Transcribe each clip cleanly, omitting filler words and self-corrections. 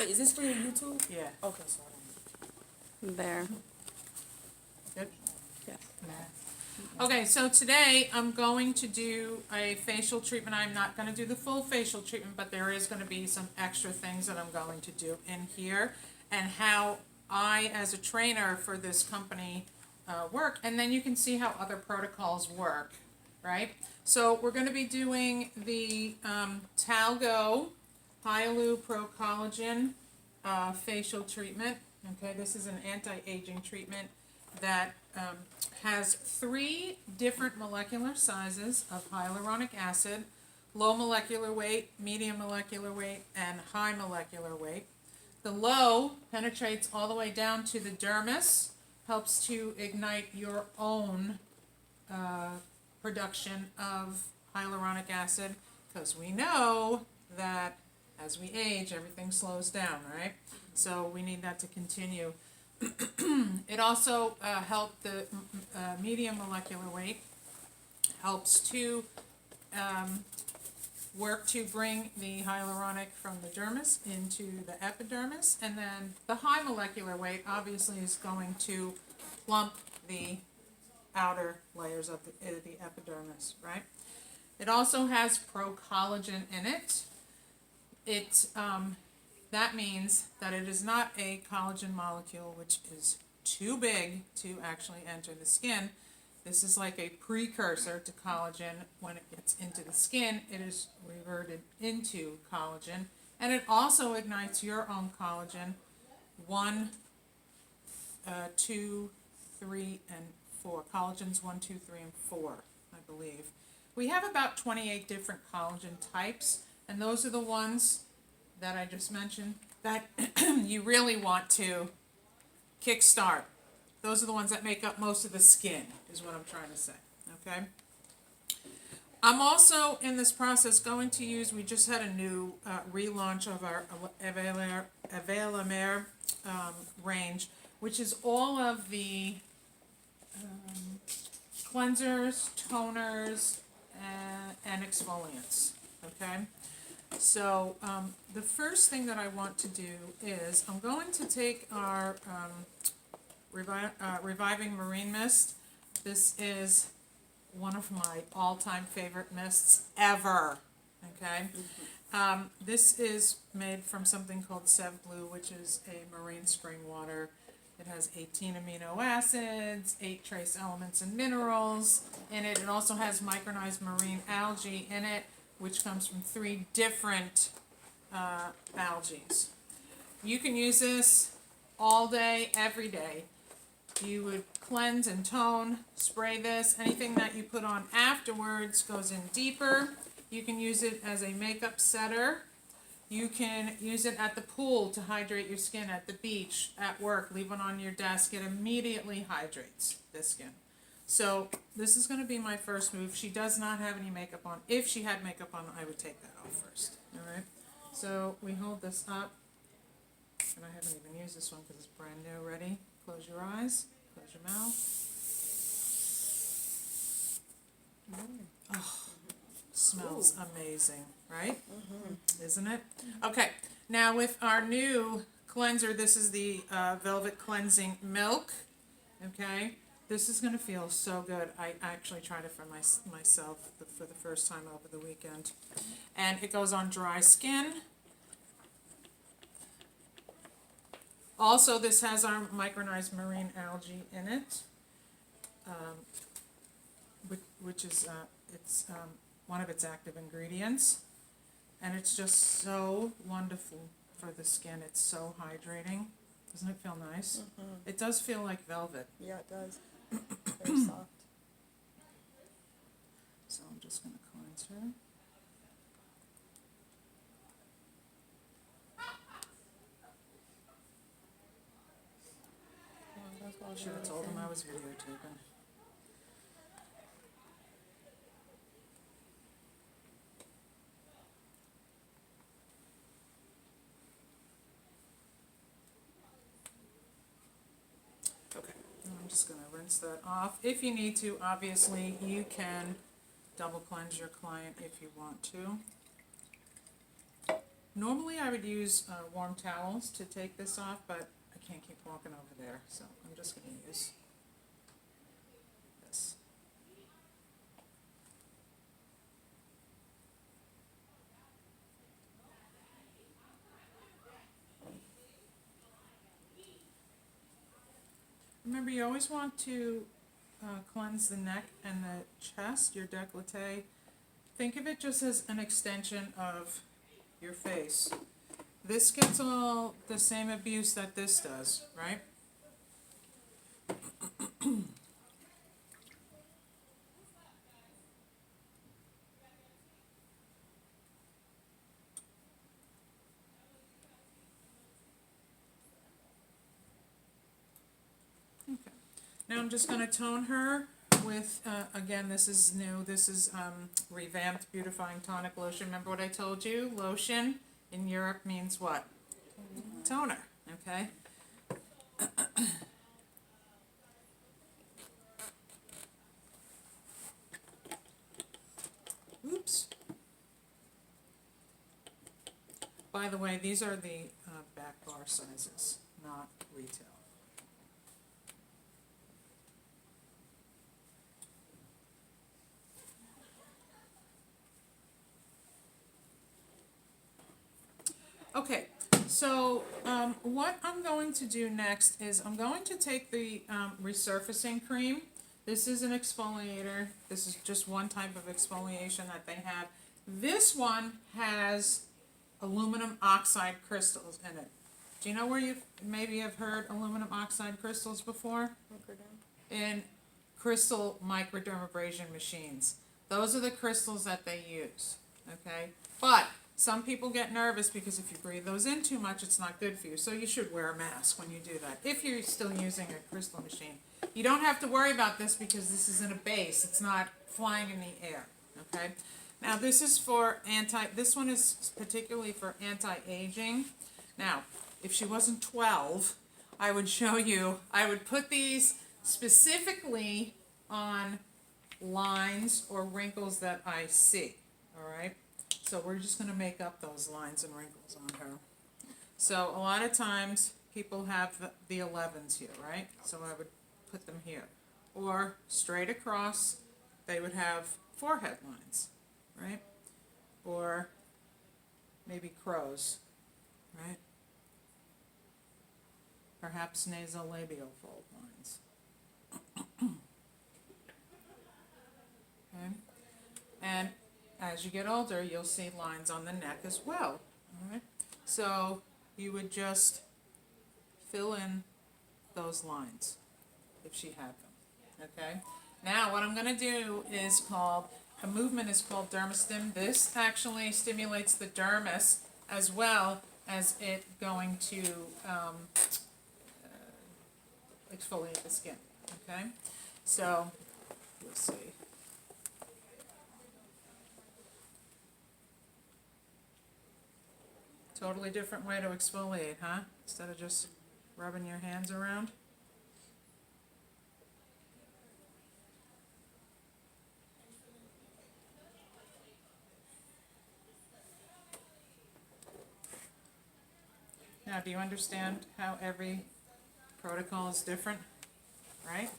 Wait, is this for your YouTube? Yeah. Okay, sorry. There. Good? Yeah. Okay, so today I'm going to do a facial treatment. I'm not going to do the full facial treatment, but there is going to be some extra things that I'm going to do in here and how I, as a trainer for this company, work. And then you can see how other protocols work, right? So we're going to be doing the Thalgo Hyalu-Procollagen facial treatment. Okay, this is an anti-aging treatment that has 3 different molecular sizes of hyaluronic acid: low molecular weight, medium molecular weight, and high molecular weight. The low penetrates all the way down to the dermis, helps to ignite your own production of hyaluronic acid, because we know that as we age, everything slows down, right? So we need that to continue. It also helped the medium molecular weight, helps to work to bring the hyaluronic from the dermis into the epidermis, and then the high molecular weight obviously is going to plump the outer layers of the epidermis, right? It also has Pro-Collagen in it. That means that it is not a collagen molecule which is too big to actually enter the skin. This is like a precursor to collagen. When it gets into the skin, it is reverted into collagen. And it also ignites your own collagen, 1, 2, 3, and 4. Collagens 1, 2, 3, and 4, I believe. We have about 28 different collagen types, and those are the ones that I just mentioned that you really want to kickstart. Those are the ones that make up most of the skin, is what I'm trying to say, okay? I'm also, in this process, going to use, we just had a new relaunch of our Avelamer range, which is all of the cleansers, toners, and exfoliants, okay? So the first thing that I want to do is I'm going to take our Reviving Marine Mist. This is one of my all-time favorite mists ever, okay? This is made from something called Sev Blue, which is a marine spring water. It has 18 amino acids, 8 trace elements and minerals in it. It also has micronized marine algae in it, which comes from 3 different algae. You can use this all day, every day. You would cleanse and tone, spray this. Anything that you put on afterwards goes in deeper. You can use it as a makeup setter. You can use it at the pool to hydrate your skin, at the beach, at work. Leave it on your desk. It immediately hydrates the skin. So this is going to be my first move. She does not have any makeup on. If she had makeup on, I would take that off first. All right. So we hold this up, and I haven't even used this one because it's brand new. Ready? Close your eyes. Close your mouth. Oh, smells amazing, right? Isn't it? Okay. Now with our new cleanser, this is the Velvet Cleansing Milk. Okay. This is going to feel so good. I actually tried it for myself for the first time over the weekend. And it goes on dry skin. Also, this has our micronized marine algae in it, which is one of its active ingredients. And it's just so wonderful for the skin. It's so hydrating. Doesn't it feel nice? It does feel like velvet. Yeah, it does. Very soft. So I'm just going to cleanse her. Should have told him I was videotaping. Okay, I'm just going to rinse that off. If you need to, obviously, you can double cleanse your client if you want to. Normally I would use warm towels to take this off, but I can't keep walking over there, so I'm just gonna use this. Remember, you always want to cleanse the neck and the chest, your décolleté. Think of it just as an extension of your face. This gets all the same abuse that this does, right? Okay. Now I'm just going to tone her with, again, this is new, this is revamped beautifying tonic lotion. Remember what I told you? Lotion in Europe means what? Toner, okay? Oops. By the way, these are the back bar sizes, not retail. Okay, so what I'm going to do next is I'm going to take the resurfacing cream. This is an exfoliator. This is just one type of exfoliation that they have. This one has aluminum oxide crystals in it. Do you know where you maybe have heard aluminum oxide crystals before? In crystal microdermabrasion machines. Those are the crystals that they use, okay? But some people get nervous because if you breathe those in too much, it's not good for you. So you should wear a mask when you do that, if you're still using a crystal machine. You don't have to worry about this because this is in a base. It's not flying in the air, okay? Now this is for this one is particularly for anti-aging. Now, if she wasn't 12, I would show you, I would put these specifically on lines or wrinkles that I see, all right? So we're just going to make up those lines and wrinkles on her. So a lot of times people have the 11s here, right? So I would put them here. Or straight across, they would have forehead lines, right? Or maybe crows, right? Perhaps nasolabial fold lines. Okay? And as you get older, you'll see lines on the neck as well. All right? So you would just fill in those lines if she had them. Okay? Now what I'm going to do is a movement is called dermastim. This actually stimulates the dermis as well as it going to exfoliate the skin. Okay? So let's see. Totally different way to exfoliate, huh? Instead of just rubbing your hands around. Now, do you understand how every protocol is different, right?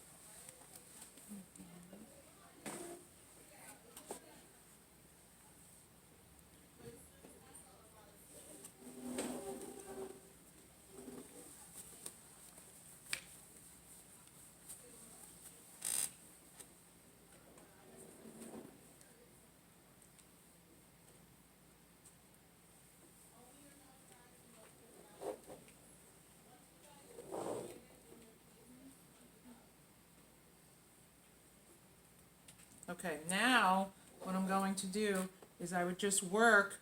Okay, now what I'm going to do is I would just work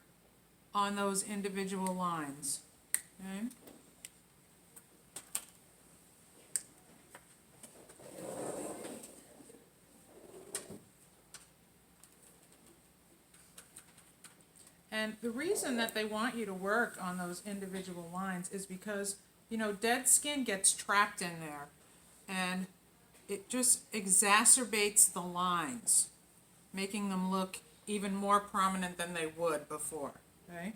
on those individual lines. Okay? And the reason that they want you to work on those individual lines is because, you know, dead skin gets trapped in there, and it just exacerbates the lines, making them look even more prominent than they would before, okay?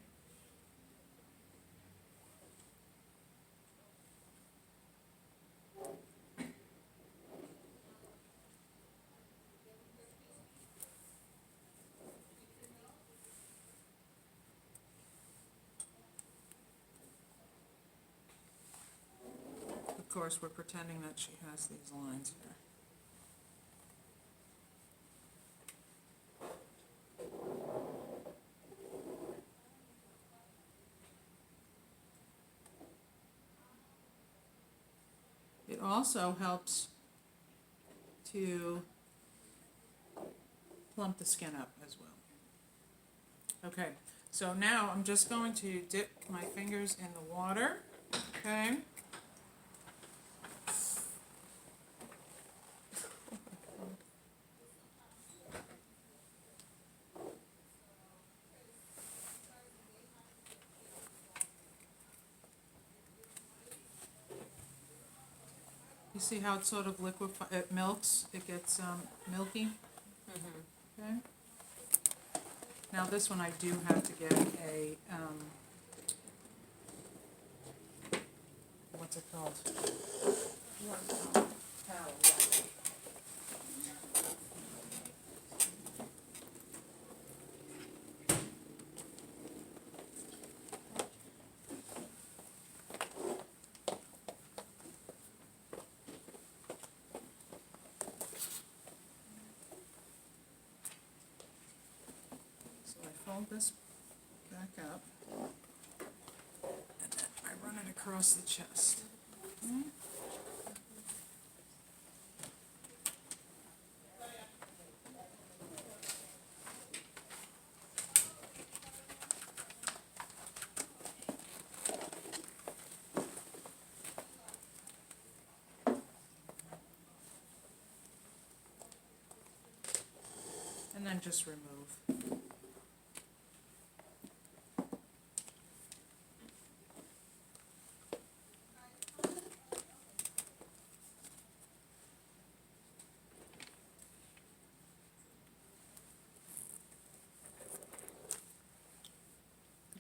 course, we're pretending that she has these lines here. It also helps to plump the skin up as well. Okay, so now I'm just going to dip my fingers in the water, okay? You see how it sort of it milks, it gets milky? Okay. Now this one I do have to get a, what's it called? Towel, yeah. Fold this back up, and then I run it across the chest. Okay. And then just remove.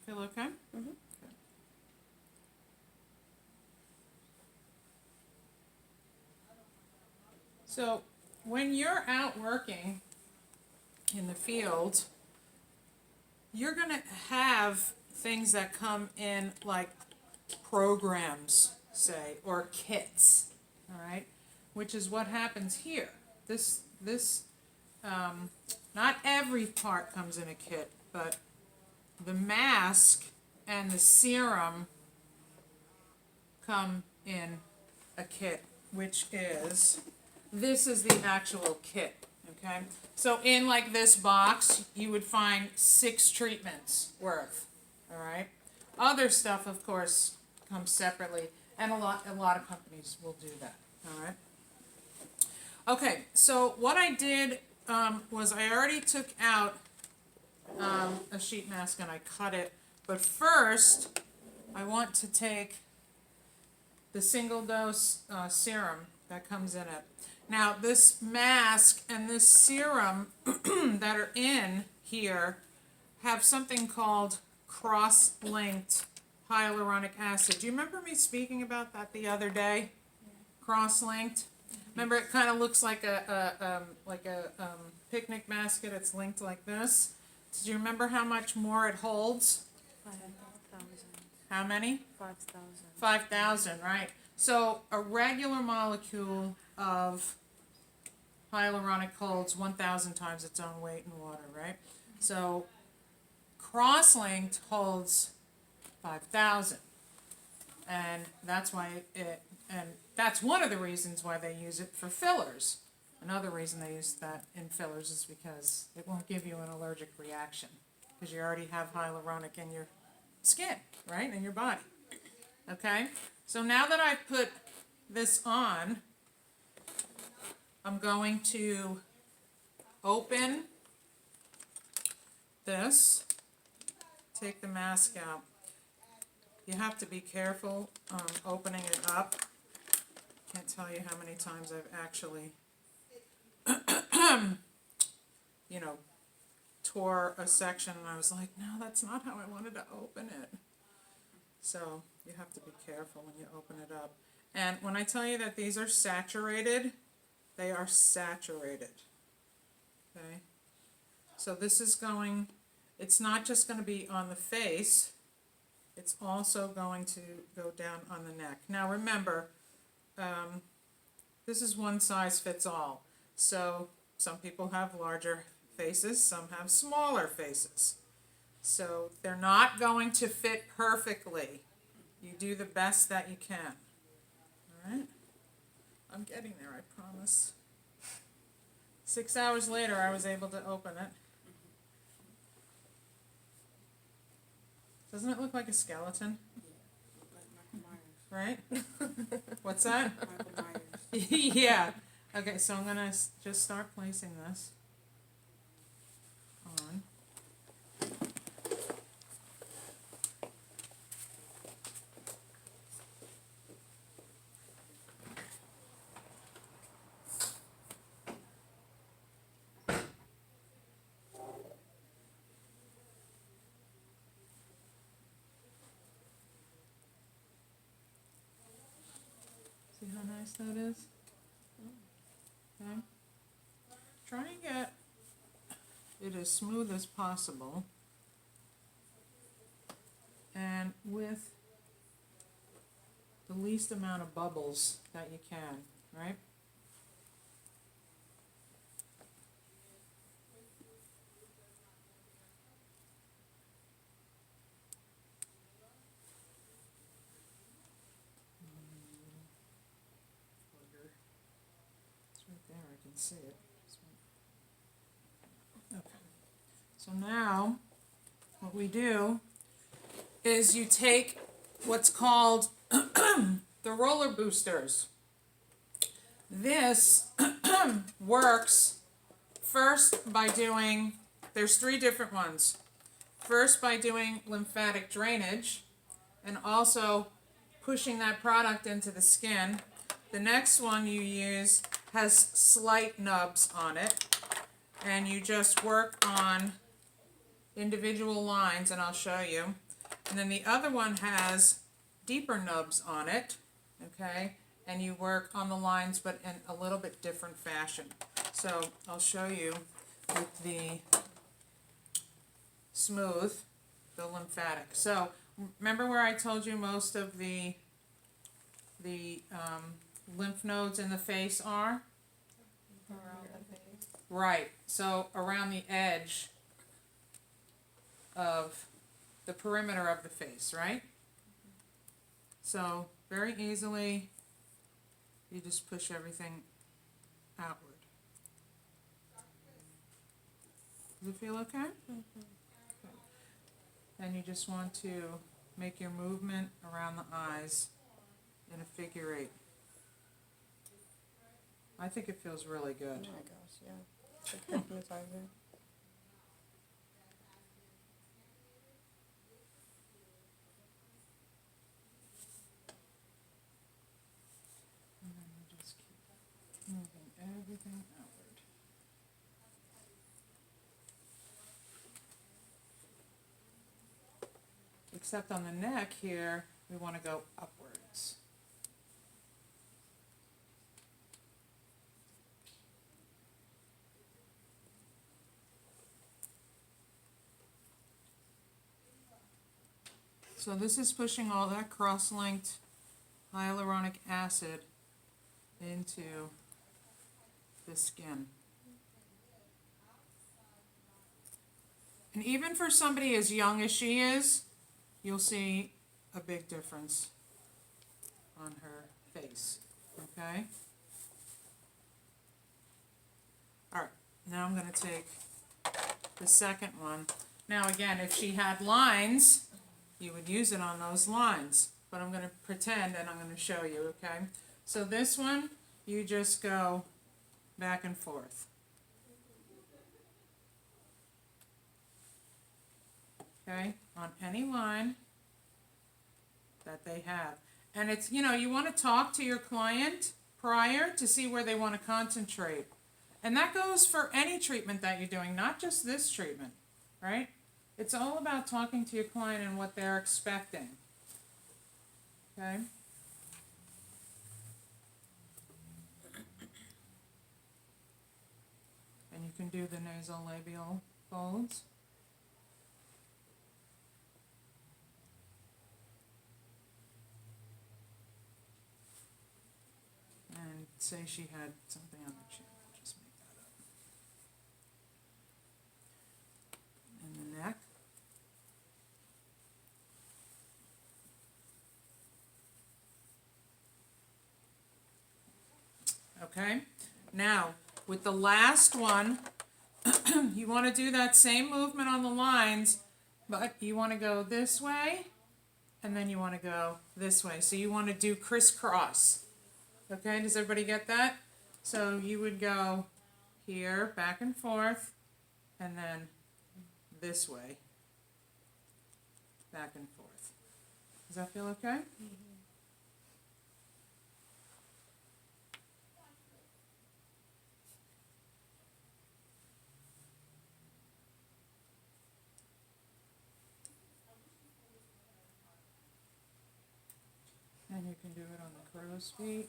Feel okay? Mhm. Okay. So when you're out working in the field, you're gonna have things that come in like programs, say, or kits, all right? Which is what happens here. Not every part comes in a kit, but the mask and the serum come in a kit, which is, this is the actual kit, okay? So in like this box, you would find 6 treatments worth, all right? Other stuff, of course, comes separately, and a lot of companies will do that, all right? Okay, so what I did was I already took out a sheet mask and I cut it, but first I want to take the single dose serum that comes in it. Now this mask and this serum that are in here have something called cross-linked hyaluronic acid. Do you remember me speaking about that the other day? Cross-linked? Remember, it kind of looks like a picnic basket. It's linked like this. Do you remember how much more it holds? 5,000. How many? 5,000. 5,000, right. So a regular molecule of hyaluronic holds 1,000 times its own weight in water, right? So cross-linked holds 5,000. And that's why that's one of the reasons why they use it for fillers. Another reason they use that in fillers is because it won't give you an allergic reaction, because you already have hyaluronic in your skin, right, in your body. Okay, so now that I've put this on, I'm going to open this, take the mask out. You have to be careful opening it up. Can't tell you how many times I've actually tore a section and I was like, no, that's not how I wanted to open it. So you have to be careful when you open it up. And when I tell you that these are saturated, they are saturated. Okay? So this is going, it's not just going to be on the face, it's also going to go down on the neck. Now remember, this is one size fits all. So some people have larger faces, some have smaller faces. So they're not going to fit perfectly. You do the best that you can. All right? I'm getting there, I promise. 6 hours later, I was able to open it. Doesn't it look like a skeleton? Like Michael Myers. Right? What's that? Michael Myers. Yeah. Okay, so I'm gonna just start placing this on. See how nice that is? Okay. Try and get it as smooth as possible. And with the least amount of bubbles that you can, right? It's right there, I can see it. Okay. So now, what we do is you take what's called the roller boosters. This works first by doing, there's 3 different ones. First by doing lymphatic drainage and also pushing that product into the skin. The next one you use has slight nubs on it, and you just work on individual lines, and I'll show you. And then the other one has deeper nubs on it, okay? And you work on the lines, but in a little bit different fashion. So I'll show you with the smooth, the lymphatic. So remember where I told you most of the lymph nodes in the face are? Around the face. Right, so around the edge of the perimeter of the face, right? So very easily, you just push everything outward. Does it feel okay? Okay. Then you just want to make your movement around the eyes in a figure 8. I think it feels really Oh good. my gosh, yeah. It's like hypnotizer. And then you just keep moving everything outward. Except on the neck here, we want to go upwards. So this is pushing all that cross-linked hyaluronic acid into the skin. And even for somebody as young as she is, you'll see a big difference on her face, okay? All right, now I'm gonna take the second one. Now again, if she had lines, you would use it on those lines, but I'm gonna pretend and I'm gonna show you, okay? So this one, you just go back and forth. Okay, on any line that they have. And it's, you know, you want to talk to your client prior to see where they want to concentrate. And that goes for any treatment that you're doing, not just this treatment, right? It's all about talking to your client and what they're expecting. Okay? And you can do the nasolabial folds. say she had something on her chin, I'll just make that up. And the neck. Okay, now, with the last one, you wanna do that same movement on the lines, but you wanna go this way, and then you wanna go this way, so you wanna do crisscross. Okay, does everybody get that? So you would go here, back and forth, and then this way, back and forth. Does that feel okay? And you can do it on the crow's feet.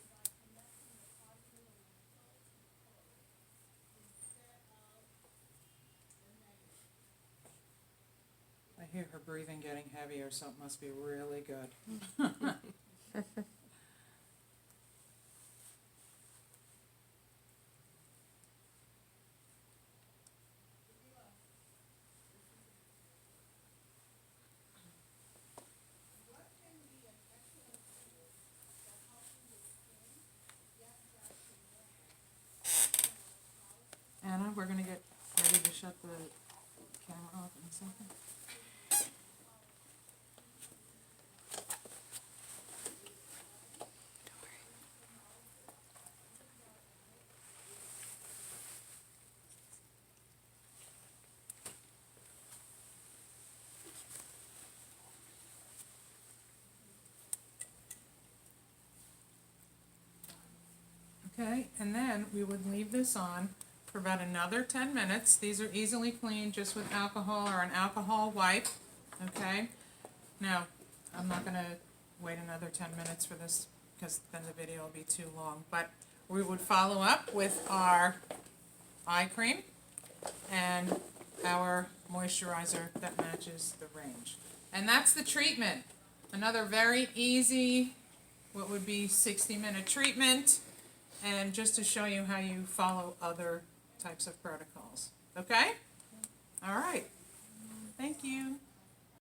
I hear her breathing getting heavier, so it must be really good. Anna, we're gonna get ready to shut the camera off in a second. Okay, and then we would leave this on for about another 10 minutes. These are easily cleaned just with alcohol or an alcohol wipe, okay? Now, I'm not gonna wait another 10 minutes for this because then the video will be too long, but we would follow up with our eye cream and our moisturizer that matches the range. And that's the treatment. Another very easy, what would be 60-minute treatment, and just to show you how you follow other types of protocols. Okay? All right. Thank you.